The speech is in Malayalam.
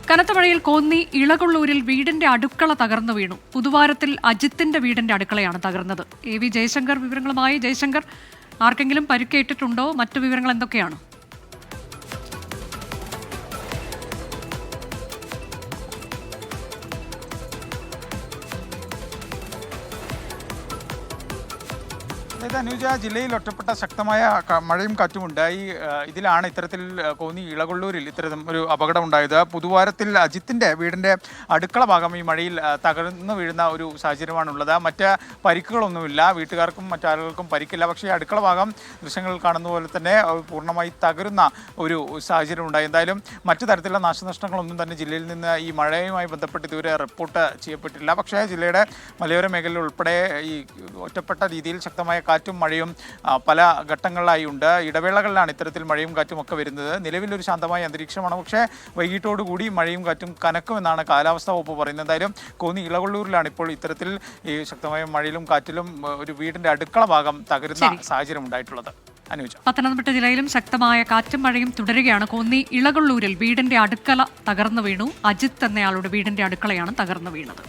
കനത്ത മഴയിൽ കോന്നി ഇളകൊള്ളൂരിൽ വീടിന്റെ അടുക്കള തകർന്നു വീണു. പുതുവാരത്തിൽ അജിത്തിന്റെ വീടിന്റെ അടുക്കളയാണ് തകർന്നത്. AV ജയശങ്കർ വിവരങ്ങളുമായി. ജയശങ്കർ, ആർക്കെങ്കിലും പരിക്കേറ്റിട്ടുണ്ടോ? മറ്റു വിവരങ്ങൾ എന്തൊക്കെയാണ്? അനുജ, ജില്ലയിൽ ഒറ്റപ്പെട്ട ശക്തമായ മഴയും കാറ്റുമുണ്ട്. ഇതിലാണ് ഇത്തരത്തിൽ കോന്നി ഇളകൊള്ളൂരിൽ ഇത്തരം ഒരു അപകടം ഉണ്ടായത്. പുതുവാരത്തിൽ അജിത്തിന്റെ വീടിന്റെ അടുക്കള ഭാഗം ഈ മഴയിൽ തകർന്നു വീഴുന്ന ഒരു സാഹചര്യമാണുള്ളത്. മറ്റ് പരിക്കുകളൊന്നുമില്ല, വീട്ടുകാർക്കും മറ്റാളുകൾക്കും പരിക്കില്ല. പക്ഷേ അടുക്കള ഭാഗം ദൃശ്യങ്ങൾ കാണുന്ന പോലെ തന്നെ പൂർണ്ണമായി തകരുന്ന ഒരു സാഹചര്യം ഉണ്ടായി. എന്തായാലും മറ്റു തരത്തിലുള്ള നാശനഷ്ടങ്ങളൊന്നും തന്നെ ജില്ലയിൽ നിന്ന് ഈ മഴയുമായി ബന്ധപ്പെട്ട് ഇതുവരെ റിപ്പോർട്ട് ചെയ്യപ്പെട്ടില്ല. പക്ഷേ ജില്ലയുടെ മലയോര മേഖലയിൽ ഉൾപ്പെടെ ഈ ഒറ്റപ്പെട്ട രീതിയിൽ ശക്തമായ കാറ്റും മഴയും പല ഘട്ടങ്ങളിലായി ഉണ്ട്. ഇടവേളകളിലാണ് ഇത്തരത്തിൽ മഴയും കാറ്റും ഒക്കെ വരുന്നത്. നിലവിലൊരു ശാന്തമായ അന്തരീക്ഷമാണ്. പക്ഷേ വൈകിട്ടോടുകൂടി മഴയും കാറ്റും കനക്കുമെന്നാണ് കാലാവസ്ഥാ വകുപ്പ് പറയുന്നത്. എന്തായാലും കോന്നി ഇളകൊള്ളൂരിലാണ് ഇപ്പോൾ ഇത്തരത്തിൽ ഈ ശക്തമായ മഴയിലും കാറ്റിലും ഒരു വീടിന്റെ അടുക്കള ഭാഗം തകരുന്ന സാഹചര്യം ഉണ്ടായിട്ടുള്ളത്. പത്തനംതിട്ട ജില്ലയിലും ശക്തമായ കാറ്റും മഴയും തുടരുകയാണ്. കോന്നി ഇളകൊള്ളൂരിൽ വീടിന്റെ അടുക്കള തകർന്നു വീണു. അജിത്ത് എന്നയാളുടെ വീടിന്റെ അടുക്കളയാണ് തകർന്നു വീണത്.